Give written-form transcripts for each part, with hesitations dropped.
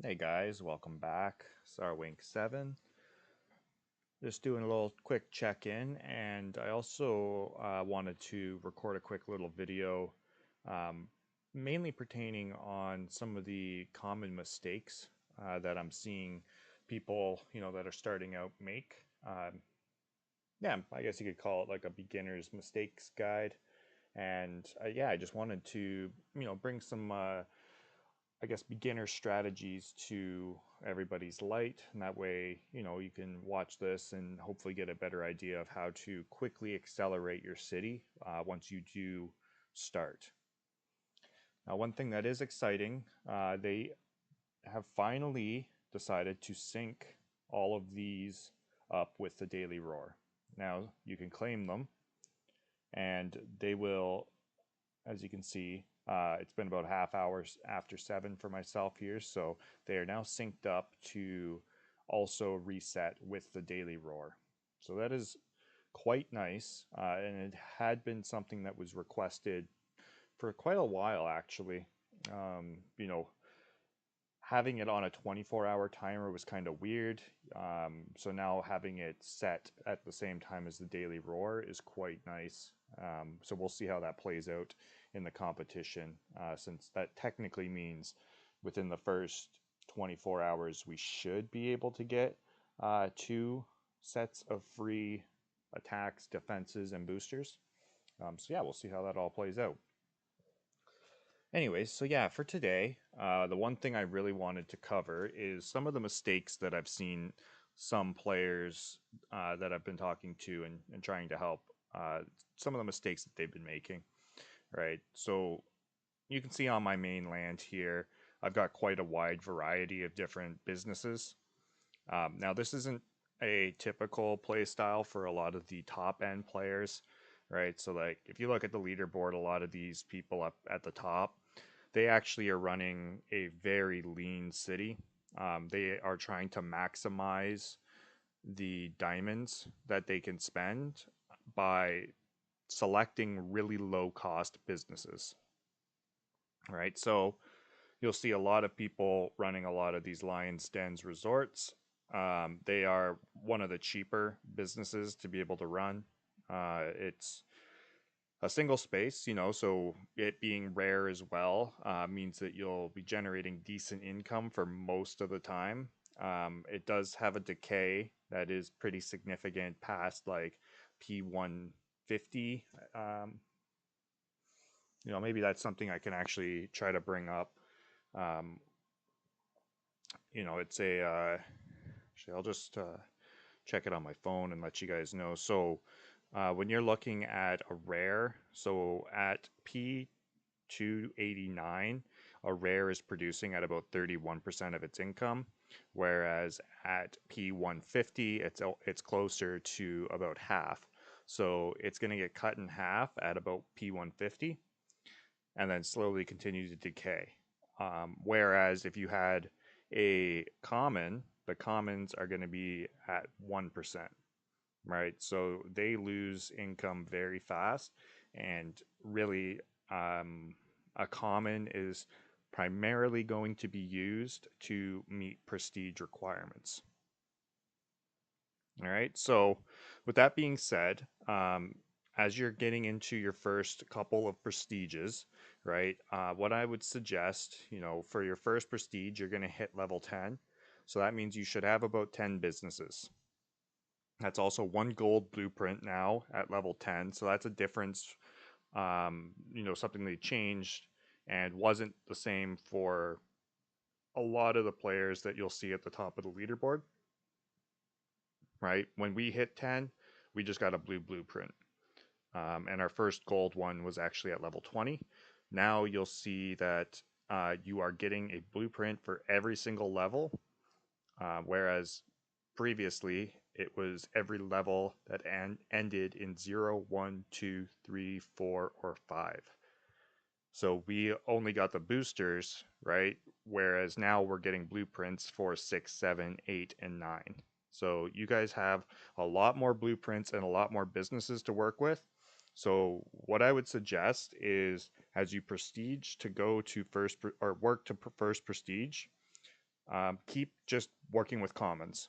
Hey guys, welcome back. Sarwink 7. Just doing a little quick check-in, and I also wanted to record a quick little video, um, mainly pertaining on some of the common mistakes that I'm seeing people, that are starting out make. Yeah, I guess you could call it like a beginner's mistakes guide. And yeah, I just wanted to, bring some I guess, beginner strategies to everybody's light. And that way, you can watch this and hopefully get a better idea of how to quickly accelerate your city once you do start. Now, one thing that is exciting, they have finally decided to sync all of these up with the Daily Roar. Now, you can claim them, and they will, as you can see, it's been about half hours after 7 for myself here, so they are now synced up to also reset with the daily roar. So that is quite nice, and it had been something that was requested for quite a while actually. Um, you know, Having it on a 24-hour timer was kind of weird. So now having it set at the same time as the daily roar is quite nice. So we'll see how that plays out in the competition, since that technically means within the first 24 hours we should be able to get two sets of free attacks, defenses, and boosters. So yeah, we'll see how that all plays out. Anyways, so yeah, for today, the one thing I really wanted to cover is some of the mistakes that I've seen some players that I've been talking to and trying to help, some of the mistakes that they've been making, right? So you can see on my main land here, I've got quite a wide variety of different businesses. Now, this isn't a typical play style for a lot of the top end players, right? So, like, if you look at the leaderboard, a lot of these people up at the top, they actually are running a very lean city. They are trying to maximize the diamonds that they can spend by selecting really low cost businesses, right? So you'll see a lot of people running a lot of these Lions Dens resorts. They are one of the cheaper businesses to be able to run. It's a single space, so it being rare as well means that you'll be generating decent income for most of the time. It does have a decay that is pretty significant past like P150. Maybe that's something I can actually try to bring up. Um, it's actually, I'll just check it on my phone and let you guys know. So when you're looking at a rare, so at P289, a rare is producing at about 31% of its income, whereas at P150, it's closer to about half. So it's going to get cut in half at about P150 and then slowly continue to decay. Whereas if you had a common, the commons are going to be at 1%, right? So they lose income very fast. And really, a common is primarily going to be used to meet prestige requirements. All right. So, with that being said, as you're getting into your first couple of prestiges, right, what I would suggest, for your first prestige, you're going to hit level 10. So that means you should have about 10 businesses. That's also one gold blueprint now at level 10. So that's a difference, something they changed and wasn't the same for a lot of the players that you'll see at the top of the leaderboard, right? When we hit 10, we just got a blue blueprint. And our first gold one was actually at level 20. Now you'll see that you are getting a blueprint for every single level, whereas previously it was every level that ended in 0, 1, 2, 3, 4, or 5. So we only got the boosters, right? Whereas now we're getting blueprints for 6, 7, 8, and 9. So you guys have a lot more blueprints and a lot more businesses to work with. So what I would suggest is as you prestige to go to first or work to first prestige, Keep just working with commons,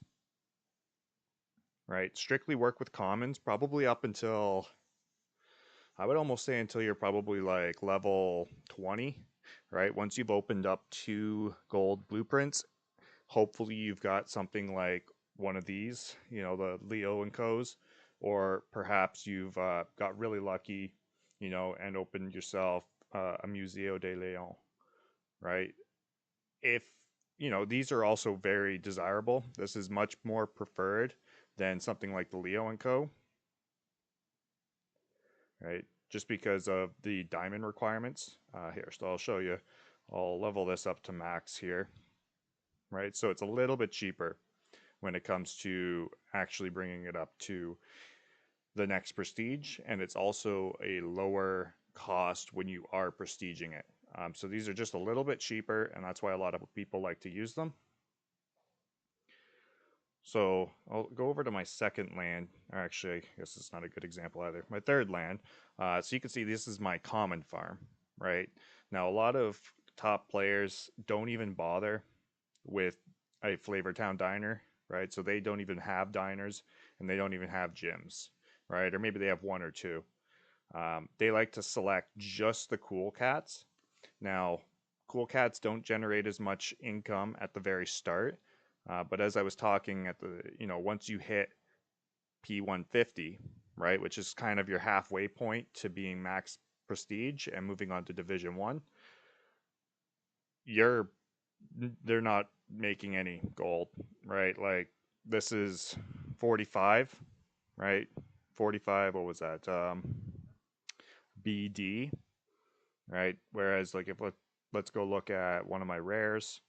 right? Strictly work with commons, probably up until, I would almost say until you're probably like level 20, right? Once you've opened up 2 gold blueprints, hopefully you've got something like one of these, the Leo and Co's, or perhaps you've got really lucky, and opened yourself a Museo de Leon, right? If, these are also very desirable. This is much more preferred than something like the Leo and Co, right? Just because of the diamond requirements. Here, so I'll show you. I'll level this up to max here, right? So it's a little bit cheaper when it comes to actually bringing it up to the next prestige, and it's also a lower cost when you are prestiging it. So these are just a little bit cheaper, and that's why a lot of people like to use them. So I'll go over to my second land, or actually, I guess it's not a good example either. My third land. So you can see this is my common farm, right? Now, a lot of top players don't even bother with a Flavor Town diner, right? So they don't even have diners and they don't even have gyms, right? Or maybe they have one or two. They like to select just the cool cats. Now, cool cats don't generate as much income at the very start, but as I was talking at the, once you hit P150, right, which is kind of your halfway point to being max prestige and moving on to Division 1, you're they're not making any gold, right? Like this is 45, right? 45, what was that? BD, right? Whereas like if let's go look at one of my rares.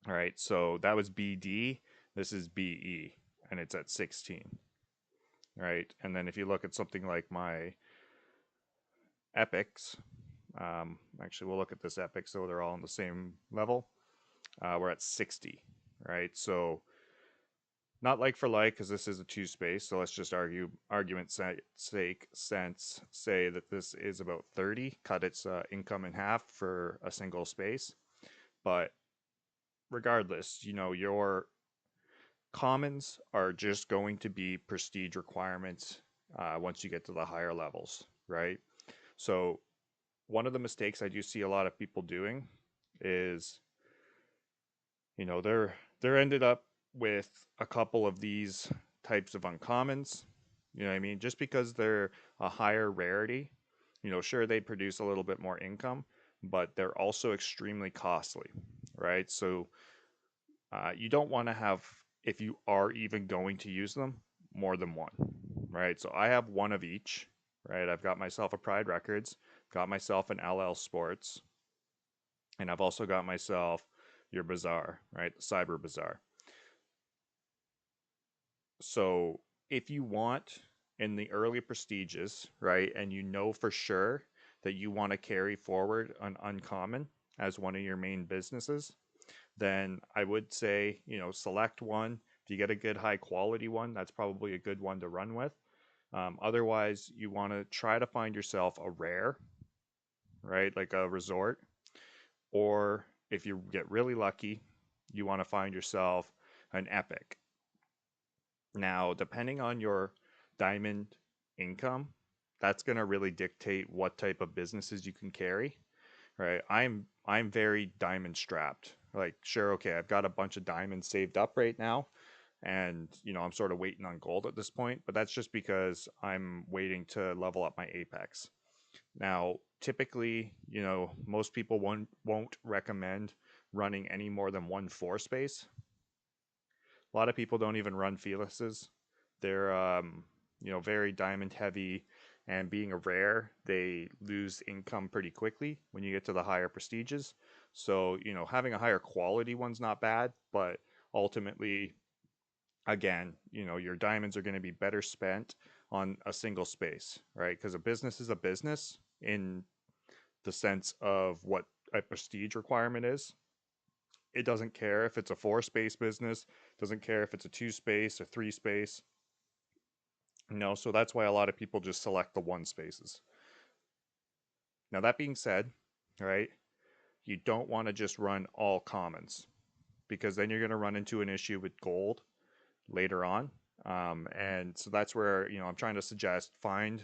All right, so that was BD. This is BE, and it's at 16, right? And then if you look at something like my epics, actually we'll look at this epic, so they're all on the same level. We're at 60, right? So not like for like, because this is a 2 space. So let's just argument's sake, sense, say that this is about 30. Cut its income in half for a single space. But regardless, your commons are just going to be prestige requirements once you get to the higher levels, right? So one of the mistakes I do see a lot of people doing is, they're ended up with a couple of these types of uncommons. You know what I mean? Just because they're a higher rarity, sure they produce a little bit more income, but they're also extremely costly, right? So you don't want to have, if you are even going to use them, more than one, right? So I have one of each, right? I've got myself a Pride Records, got myself an LL Sports, and I've also got myself your Bazaar, right? The Cyber Bazaar. So if you want in the early prestiges, right, and you know for sure that you want to carry forward an uncommon as one of your main businesses, then I would say, select one. If you get a good high quality one, that's probably a good one to run with. Otherwise, you want to try to find yourself a rare, right, like a resort. Or if you get really lucky, you want to find yourself an epic. Now, depending on your diamond income, that's going to really dictate what type of businesses you can carry, right? I'm very diamond strapped. Like, sure, okay, I've got a bunch of diamonds saved up right now, and I'm sort of waiting on gold at this point, but that's just because I'm waiting to level up my apex. Now, typically, most people won't recommend running any more than 1 4 space. A lot of people don't even run Felixes. They're very diamond heavy, and being a rare, they lose income pretty quickly when you get to the higher prestiges. So having a higher quality one's not bad, but ultimately, again, your diamonds are going to be better spent on a single space, right? Because a business is a business in the sense of what a prestige requirement is. It doesn't care if it's a 4 space business, doesn't care if it's a 2 space or 3 space. So that's why a lot of people just select the 1 spaces. Now, that being said, right, you don't want to just run all commons because then you're going to run into an issue with gold later on. And so that's where, I'm trying to suggest find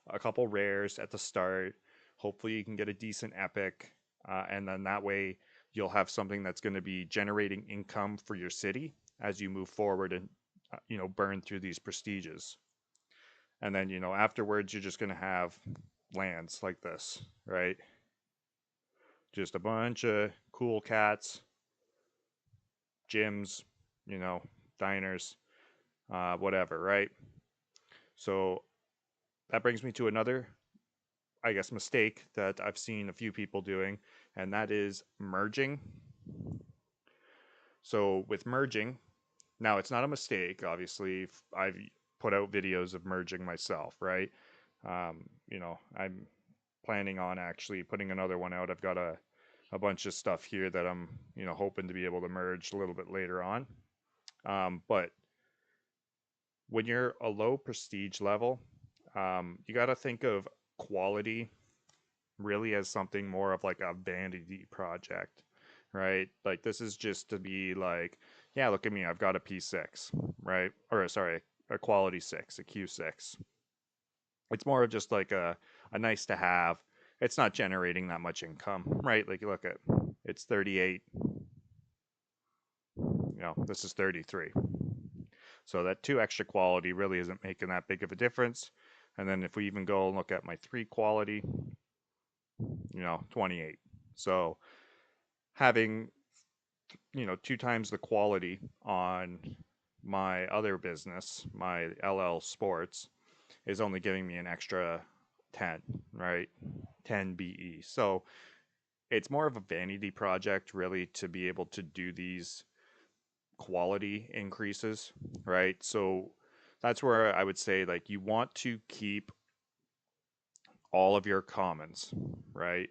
a couple rares at the start. Hopefully, you can get a decent epic. And then that way, you'll have something that's going to be generating income for your city as you move forward and, burn through these prestiges. And then, afterwards, you're just going to have lands like this, right? Just a bunch of cool cats, gyms, you know, diners, whatever, right? So that brings me to another, I guess, mistake that I've seen a few people doing, and that is merging. So with merging, now it's not a mistake. Obviously, I've put out videos of merging myself, right? I'm planning on actually putting another one out. I've got a bunch of stuff here that I'm, hoping to be able to merge a little bit later on. But when you're a low prestige level, you got to think of quality really as something more of like a vanity project, right? Like this is just to be like, yeah, look at me, I've got a P6, right? Or sorry, a quality 6, a Q6. It's more of just like a nice to have. It's not generating that much income, right? Like look at it's 38, this is 33. So that 2 extra quality really isn't making that big of a difference. And then if we even go and look at my 3 quality, 28. So having, 2 times the quality on my other business, my LL Sports, is only giving me an extra 10, right? 10 BE. So it's more of a vanity project, really, to be able to do these quality increases, right? So that's where I would say, like, you want to keep all of your commons, right?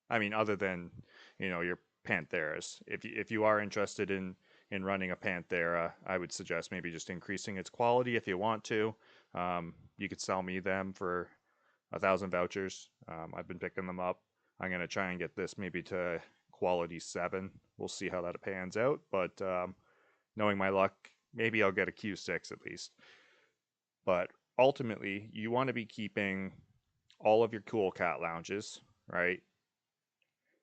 I mean, other than, your Pantheras. If you are interested in running a Panthera, I would suggest maybe just increasing its quality if you want to. You could sell me them for 1,000 vouchers. I've been picking them up. I'm gonna try and get this maybe to quality 7. We'll see how that pans out, but knowing my luck, maybe I'll get a Q6 at least. But ultimately, you want to be keeping all of your cool cat lounges, right?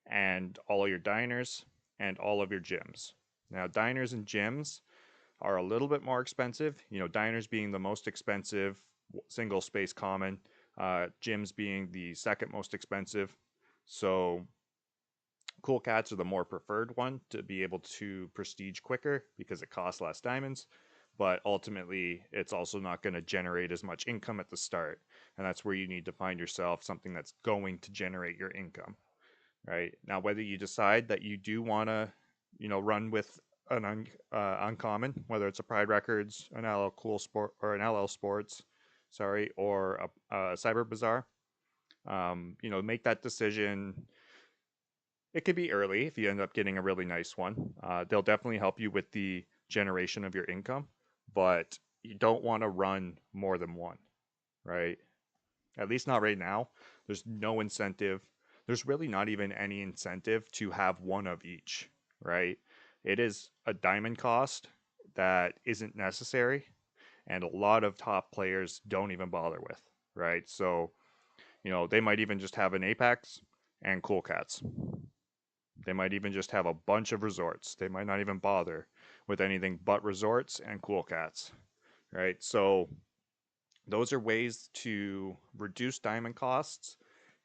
And all of your diners and all of your gyms. Now, diners and gyms are a little bit more expensive. Diners being the most expensive single space common, gyms being the second most expensive. So, cool cats are the more preferred one to be able to prestige quicker because it costs less diamonds. But ultimately, it's also not going to generate as much income at the start. And that's where you need to find yourself something that's going to generate your income. Right now, whether you decide that you do want to, run with an uncommon, whether it's a Pride Records, an LL Cool Sport, or an LL Sports, sorry, or a Cyber Bazaar, make that decision. It could be early if you end up getting a really nice one. They'll definitely help you with the generation of your income, but you don't want to run more than one, right? At least not right now. There's no incentive. There's really not even any incentive to have one of each, right? It is a diamond cost that isn't necessary, and a lot of top players don't even bother with, right? So, they might even just have an Apex and Cool Cats. They might even just have a bunch of resorts. They might not even bother with anything but resorts and Cool Cats, right? So, those are ways to reduce diamond costs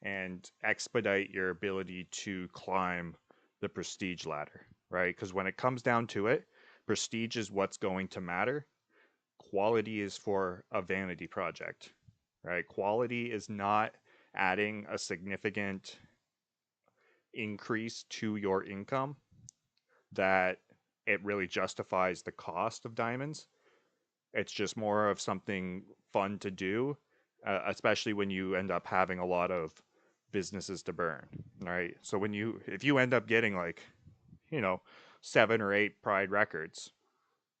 and expedite your ability to climb the prestige ladder, right? Because when it comes down to it, prestige is what's going to matter. Quality is for a vanity project, right? Quality is not adding a significant increase to your income that it really justifies the cost of diamonds. It's just more of something fun to do, especially when you end up having a lot of businesses to burn, right? So if you end up getting like, you know, 7 or 8 Pride records,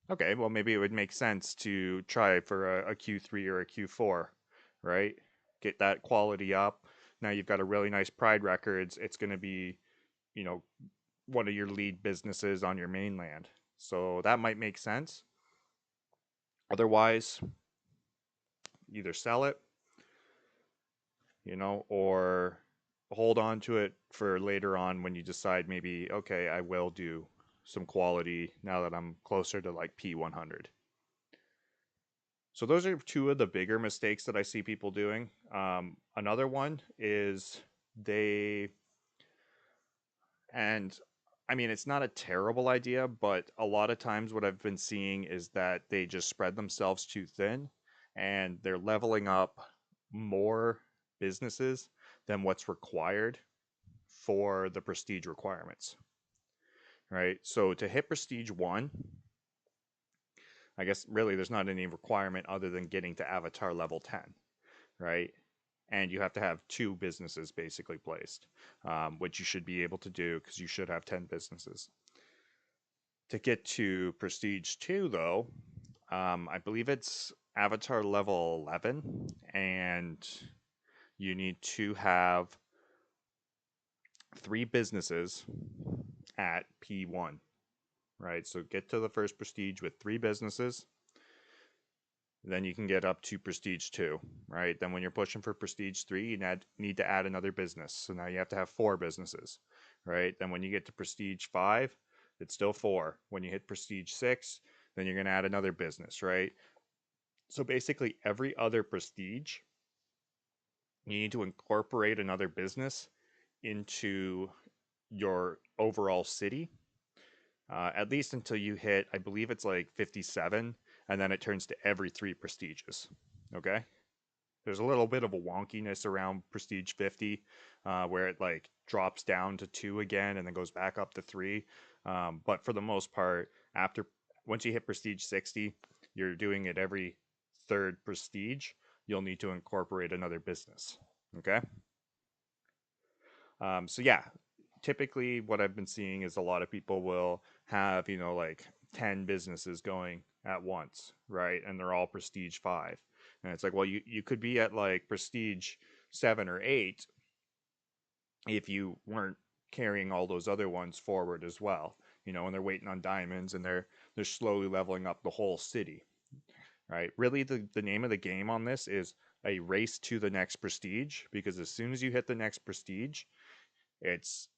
okay, well maybe it would make sense to try for a Q3 or a Q4, right? Get that quality up. Now you've got a really nice Pride records. It's going to be you know, one of your lead businesses on your mainland. So that might make sense. Otherwise, either sell it, or hold on to it for later on when you decide maybe, okay, I will do some quality now that I'm closer to like P100. So those are two of the bigger mistakes that I see people doing. Another one is they, and I mean, it's not a terrible idea, but a lot of times what I've been seeing is that they just spread themselves too thin and they're leveling up more businesses than what's required for the prestige requirements, right? So to hit prestige one, I guess really there's not any requirement other than getting to avatar level 10, right? And you have to have two businesses basically placed, which you should be able to do because you should have 10 businesses. To get to prestige 2, though, I believe it's avatar level 11, and you need to have three businesses at P1, right? So get to the first prestige with three businesses. Then you can get up to prestige 2, right? Then when you're pushing for prestige 3, you need to add another business. So now you have to have four businesses, right? Then when you get to prestige 5, it's still four. When you hit prestige 6, then you're going to add another business, right? So basically, every other prestige, you need to incorporate another business into your overall city, at least until you hit, I believe it's like 57, and then it turns to every three prestiges. Okay? There's a little bit of a wonkiness around Prestige 50, where it like drops down to two again and then goes back up to three. But for the most part, after once you hit Prestige 60, you're doing it every third prestige. You'll need to incorporate another business. Okay. So yeah, typically what I've been seeing is a lot of people will have, like 10 businesses going at once, right? And they're all prestige 5. And it's like, well, you could be at like prestige 7 or 8 if you weren't carrying all those other ones forward as well, and they're waiting on diamonds and they're slowly leveling up the whole city, right? Really, the name of the game on this is a race to the next prestige, because as soon as you hit the next prestige, it's,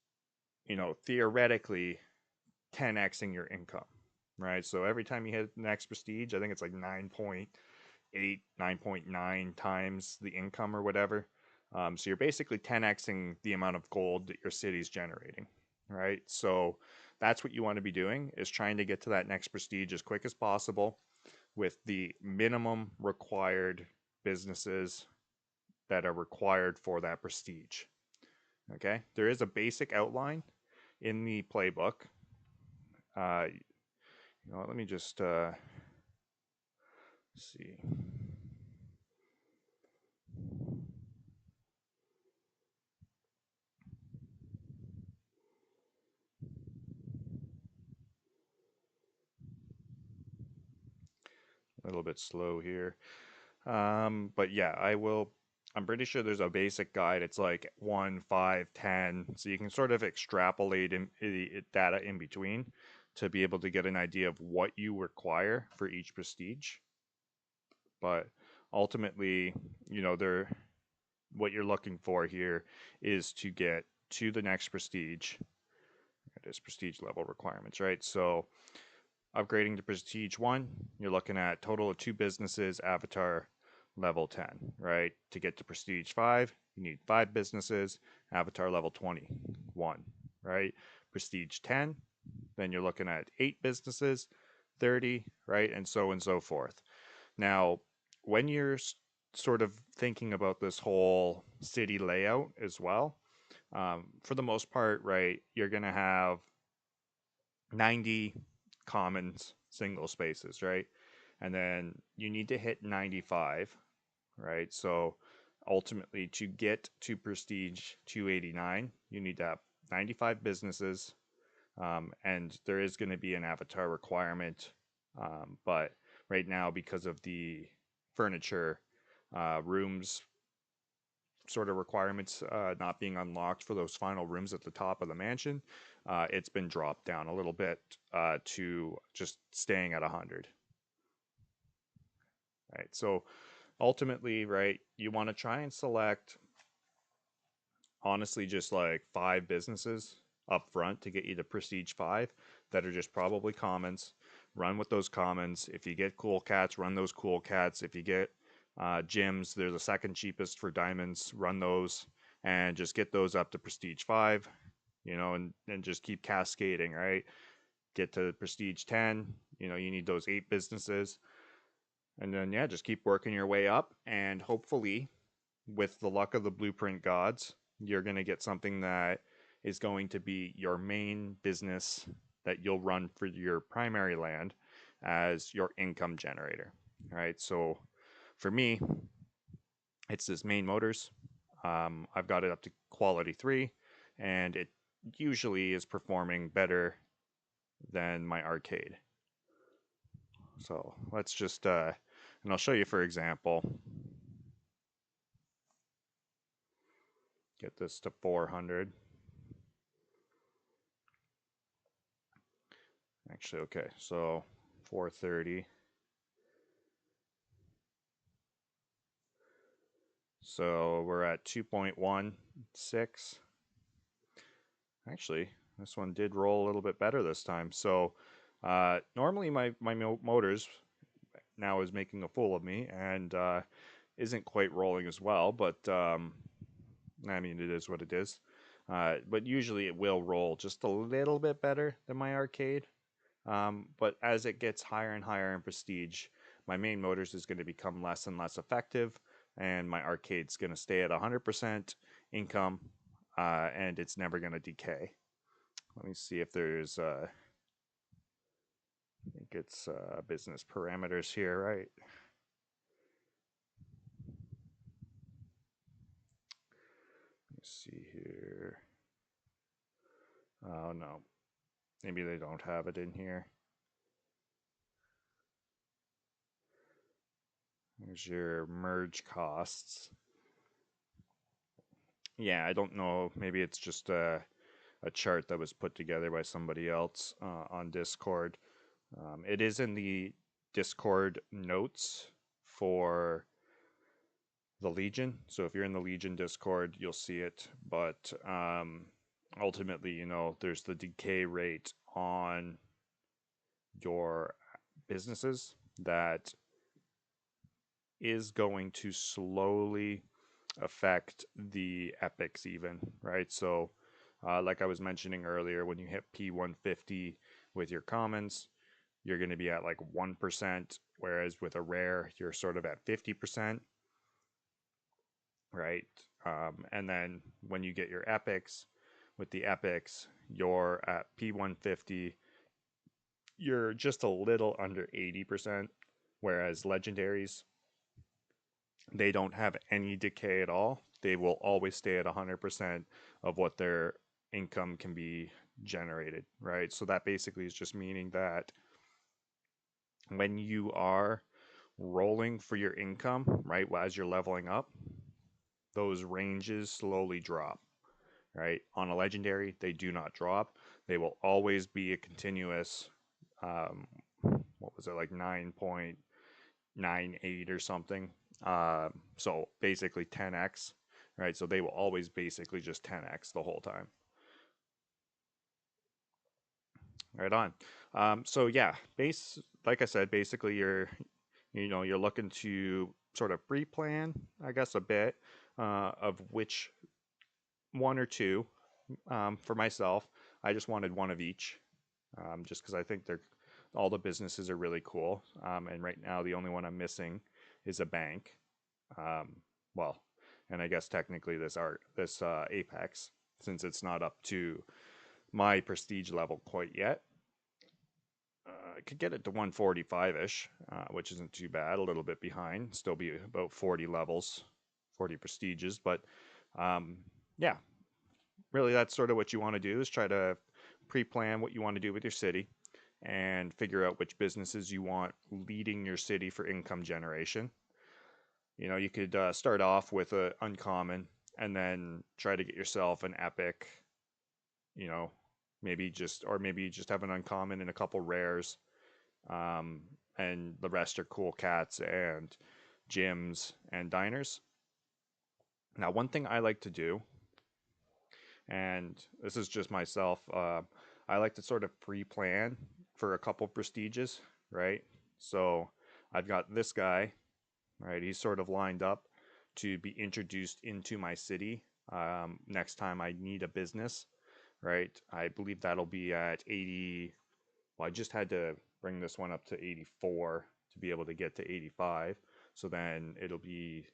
theoretically 10xing your income, right? So every time you hit the next prestige, I think it's like 9.8, 9.9 times the income or whatever. So you're basically 10xing the amount of gold that your city's generating, right? So that's what you want to be doing, is trying to get to that next prestige as quick as possible with the minimum required businesses that are required for that prestige. Okay, there is a basic outline in the playbook. Let me just see. A little bit slow here. But yeah, I'm pretty sure there's a basic guide. It's like 1, 5, 10. So you can sort of extrapolate data in between to be able to get an idea of what you require for each prestige. But ultimately, what you're looking for here is to get to the next prestige. It is prestige level requirements, right? So upgrading to prestige 1, you're looking at total of two businesses, avatar level 10, right? To get to prestige 5, you need 5 businesses, avatar level 21, right? Prestige 10, then you're looking at 8 businesses, 30, right? And so forth. Now, when you're sort of thinking about this whole city layout as well, for the most part, right, you're going to have 90 commons, single spaces, right? And then you need to hit 95, right? So ultimately, to get to prestige 289, you need to have 95 businesses, and there is going to be an avatar requirement. But right now, because of the furniture, rooms sort of requirements not being unlocked for those final rooms at the top of the mansion, it's been dropped down a little bit to just staying at 100. Right. So ultimately, right, you want to try and select honestly just like 5 businesses up front to get you to prestige 5 that are just probably commons. Run with those commons. If you get cool cats, run those cool cats. If you get gyms, they're the second cheapest for diamonds. Run those and just get those up to prestige 5, and just keep cascading, right? Get to prestige 10, you need those 8 businesses. And then, yeah, just keep working your way up. And hopefully, with the luck of the blueprint gods, you're going to get something that is going to be your main business that you'll run for your primary land as your income generator. All right. So for me, it's this main motors. I've got it up to quality 3, and it usually is performing better than my arcade. So let's just, and I'll show you for example, get this to 400. Actually, okay, so 430. So we're at 2.16. Actually, this one did roll a little bit better this time. So normally my motors now is making a fool of me and isn't quite rolling as well, but I mean, it is what it is. But usually it will roll just a little bit better than my arcade. But as it gets higher and higher in prestige, my main motors is going to become less and less effective, and my arcade's going to stay at 100% income, and it's never going to decay. Let me see if there's, I think it's business parameters here, right? Let me see here. Oh, no. Maybe they don't have it in here. There's your merge costs. Yeah, I don't know. Maybe it's just a chart that was put together by somebody else on Discord. It is in the Discord notes for the Legion. So if you're in the Legion Discord, you'll see it. But ultimately, there's the decay rate on your businesses that is going to slowly affect the epics even, right? So like I was mentioning earlier, when you hit P150 with your commons, you're going to be at like 1%, whereas with a rare, you're sort of at 50%, right? And then when you get your epics, with the epics, you're at P150, you're just a little under 80%, whereas legendaries, they don't have any decay at all. They will always stay at 100% of what their income can be generated, right? So that basically is just meaning that when you are rolling for your income, right, as you're leveling up, those ranges slowly drop, right? On a legendary, they do not drop. They will always be a continuous, um, what was it, like 9.98 or something. So basically 10x, right? So they will always basically just 10x the whole time. Right on. So yeah, like I said, basically you're looking to sort of pre-plan, I guess, a bit of which one or two. For myself, I just wanted one of each, just because I think they're all the businesses are really cool. And right now, the only one I'm missing is a bank. Um, well, and I guess technically this Apex, since it's not up to my prestige level quite yet. I could get it to 145-ish, which isn't too bad. A little bit behind, still be about 40 levels, 40 prestiges. But um, yeah, really, that's sort of what you want to do is try to pre-plan what you want to do with your city and figure out which businesses you want leading your city for income generation. You know, you could start off with a uncommon and then try to get yourself an epic. You know, maybe just have an uncommon and a couple rares, um, and the rest are cool cats and gyms and diners. Now, one thing I like to do, and this is just myself, I like to sort of pre-plan for a couple prestiges, right? So I've got this guy, right? He's sort of lined up to be introduced into my city next time I need a business, right? I believe that'll be at 80. Well, I just had to bring this one up to 84 to be able to get to 85. So then it'll be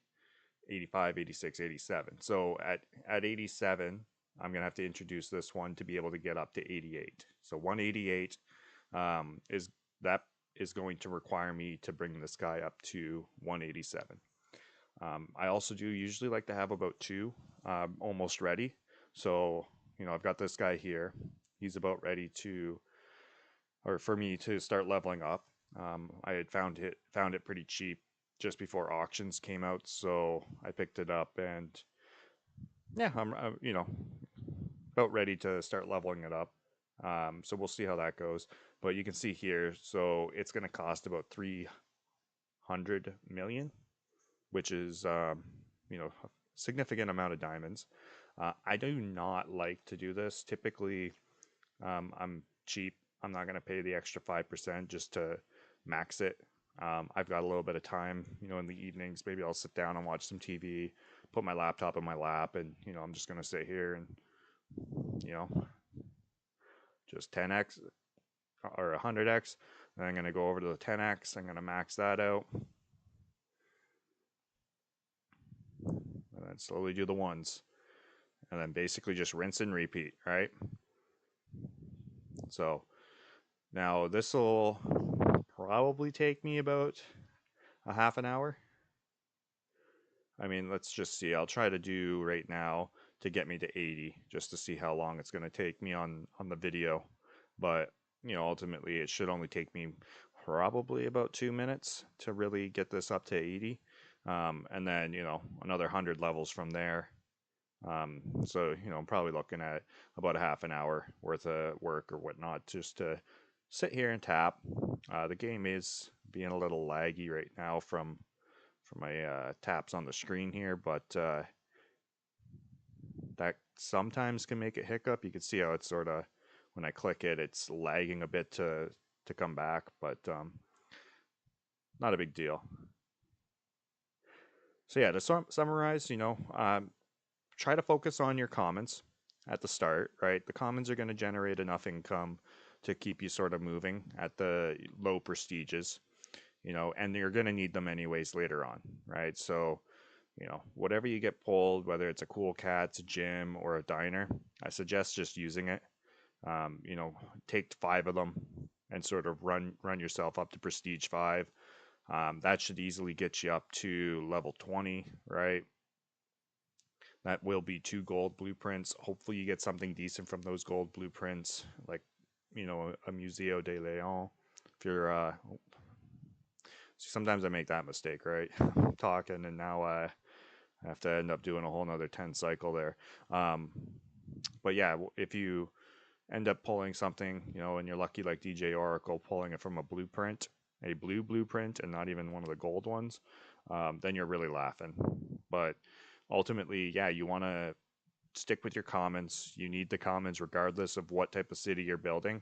85, 86, 87. So at 87, I'm going to have to introduce this one to be able to get up to 88. So 188 is that is going to require me to bring this guy up to 187. I also do usually like to have about two almost ready. So, you know, I've got this guy here. He's about ready to, or for me to start leveling up. I had found it pretty cheap just before auctions came out, so I picked it up, and yeah, I'm you know, about ready to start leveling it up. So we'll see how that goes. But you can see here, so it's going to cost about 300 million, which is you know, a significant amount of diamonds. I do not like to do this. Typically, I'm cheap. I'm not going to pay the extra 5% just to max it. I've got a little bit of time, you know, in the evenings. Maybe I'll sit down and watch some TV, put my laptop in my lap, and, you know, I'm just going to sit here and, you know, just 10x or 100x. Then I'm going to go over to the 10x. I'm going to max that out. And then slowly do the ones. And then basically just rinse and repeat, right? So now this will probably take me about a half an hour. I mean, let's just see. I'll try to do right now to get me to 80 just to see how long it's going to take me on the video. But, you know, ultimately it should only take me probably about 2 minutes to really get this up to 80. And then, you know, another 100 levels from there. So, you know, I'm probably looking at about a half an hour worth of work or whatnot just to sit here and tap. The game is being a little laggy right now from my taps on the screen here, but that sometimes can make it hiccup. You can see how it's sort of, when I click it, it's lagging a bit to come back, but not a big deal. So yeah, to summarize, you know, try to focus on your commons at the start, right? The commons are going to generate enough income to keep you sort of moving at the low prestiges, you know, and you're going to need them anyways later on, right? So, you know, whatever you get pulled, whether it's a cool cats, a gym, or a diner, I suggest just using it. You know, take 5 of them and sort of run yourself up to prestige 5. That should easily get you up to level 20, right? That will be 2 gold blueprints. Hopefully, you get something decent from those gold blueprints, like, you know, a Museo de Leon. If you're sometimes I make that mistake, right? Talking, and now I have to end up doing a whole nother 10 cycle there. Um, but yeah, if you end up pulling something, you know, and you're lucky like DJ Oracle pulling it from a blueprint, a blue blueprint, and not even one of the gold ones, then you're really laughing. But ultimately, yeah, you want to stick with your commons. You need the commons regardless of what type of city you're building.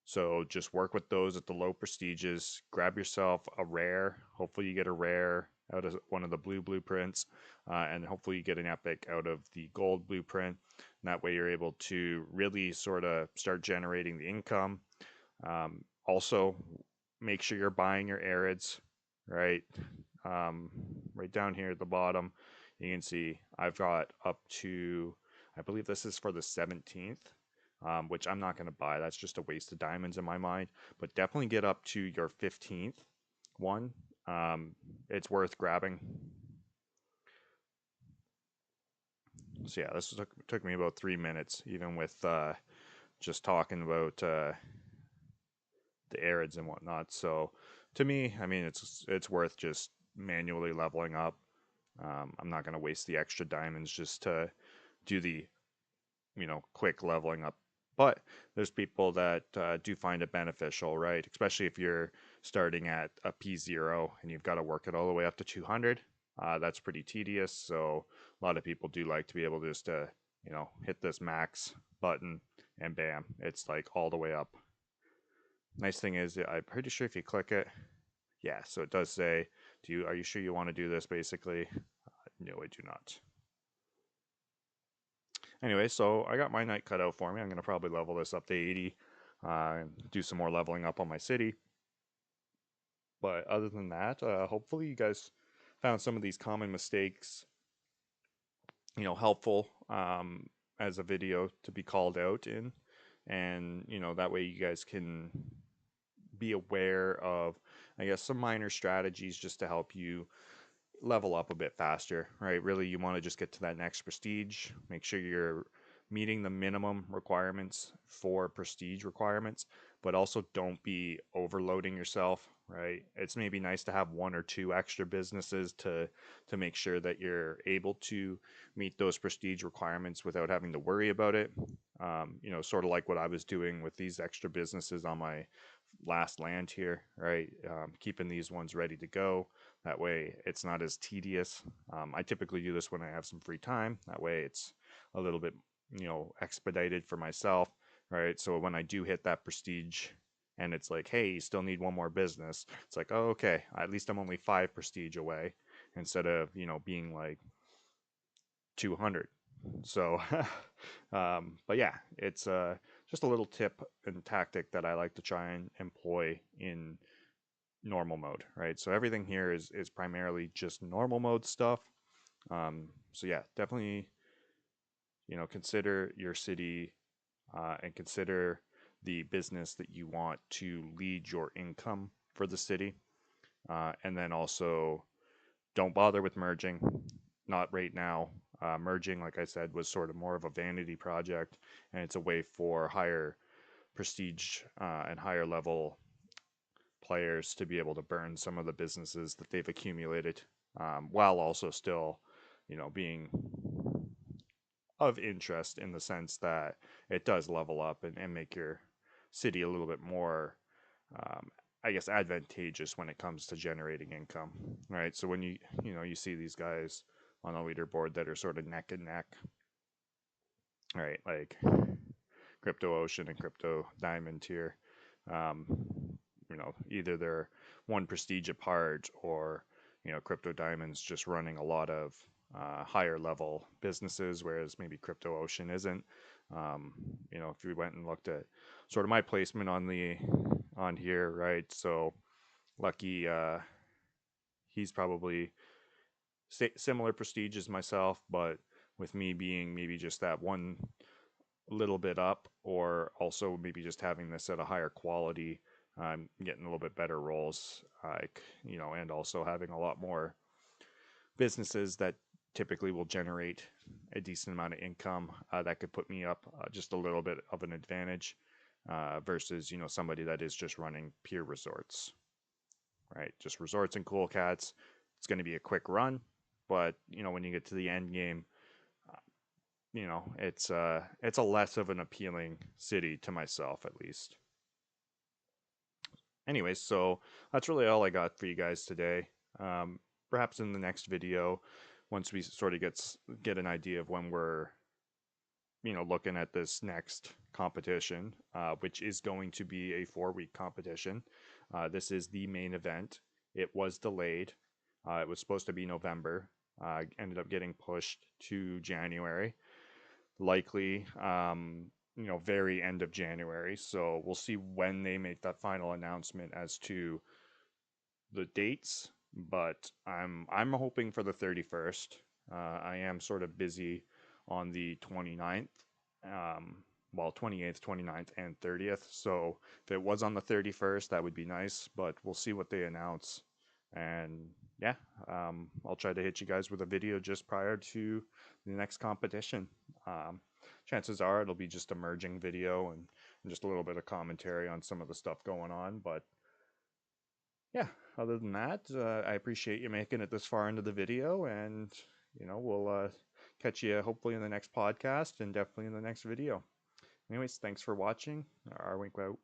So just work with those at the low prestiges. Grab yourself a rare. Hopefully you get a rare out of one of the blue blueprints, and hopefully you get an epic out of the gold blueprint. And that way you're able to really sort of start generating the income. Also, make sure you're buying your arids, right? Right down here at the bottom, you can see I've got up to, I believe this is for the 17th. Which I'm not going to buy. That's just a waste of diamonds in my mind. But definitely get up to your 15th one. It's worth grabbing. So yeah, this took me about 3 minutes, even with just talking about the arids and whatnot. So to me, I mean, it's worth just manually leveling up. I'm not going to waste the extra diamonds just to do the quick leveling up. But there's people that do find it beneficial, right? Especially if you're starting at a P0 and you've got to work it all the way up to 200. That's pretty tedious. So a lot of people do like to be able just to, hit this max button and bam, it's like all the way up. Nice thing is, I'm pretty sure if you click it, yeah, so it does say, are you sure you want to do this basically? No, I do not. Anyway, so I got my night cut out for me. I'm going to probably level this up to 80 and do some more leveling up on my city. But other than that, hopefully you guys found some of these common mistakes, helpful as a video to be called out in. And, that way you guys can be aware of, I guess, some minor strategies just to help you level up a bit faster, right? Really, you want to just get to that next prestige. Make sure you're meeting the minimum requirements for prestige requirements, but also don't be overloading yourself, right? It's maybe nice to have one or two extra businesses to make sure that you're able to meet those prestige requirements without having to worry about it. Sort of like what I was doing with these extra businesses on my last land here, right? Keeping these ones ready to go. That way it's not as tedious. I typically do this when I have some free time. That way it's a little bit, expedited for myself, right? So when I do hit that prestige and it's like, hey, you still need one more business, it's like, oh, okay, at least I'm only 5 prestige away instead of, being like 200. So, but yeah, it's just a little tip and tactic that I like to try and employ in normal mode, right? So everything here is primarily just normal mode stuff. So yeah, definitely, consider your city and consider the business that you want to lead your income for the city. And then also don't bother with merging, not right now. Merging, like I said, was sort of more of a vanity project, and it's a way for higher prestige and higher level players to be able to burn some of the businesses that they've accumulated, while also still, being of interest in the sense that it does level up and make your city a little bit more, um, I guess, advantageous when it comes to generating income, right? So when you see these guys on the leaderboard that are sort of neck and neck, right? Like Crypto Ocean and Crypto Diamond here. Um, either they're one prestige apart or, Crypto Diamond's just running a lot of higher level businesses, whereas maybe Crypto Ocean isn't. Um, if we went and looked at sort of my placement on here, right? So Lucky, he's probably similar prestige as myself, but with me being maybe just that one little bit up, or also maybe just having this at a higher quality, getting a little bit better rolls, and also having a lot more businesses that typically will generate a decent amount of income that could put me up just a little bit of an advantage versus somebody that is just running pure resorts, right? Just resorts and cool cats. It's going to be a quick run, but when you get to the end game, it's a less of an appealing city to myself, at least. Anyways, so that's really all I got for you guys today. Perhaps in the next video, once we sort of get an idea of when we're looking at this next competition, which is going to be a 4-week competition. This is the main event. It was delayed. It was supposed to be November. Ended up getting pushed to January, likely very end of January. So we'll see when they make that final announcement as to the dates, but I'm hoping for the 31st. I am sort of busy on the 29th, 28th, 29th, and 30th. So if it was on the 31st, that would be nice, but we'll see what they announce. And yeah, I'll try to hit you guys with a video just prior to the next competition. Chances are it'll be just a merging video and just a little bit of commentary on some of the stuff going on, but Yeah, other than that, I appreciate you making it this far into the video, and we'll catch you hopefully in the next podcast and definitely in the next video. Anyways, thanks for watching. Our wink out.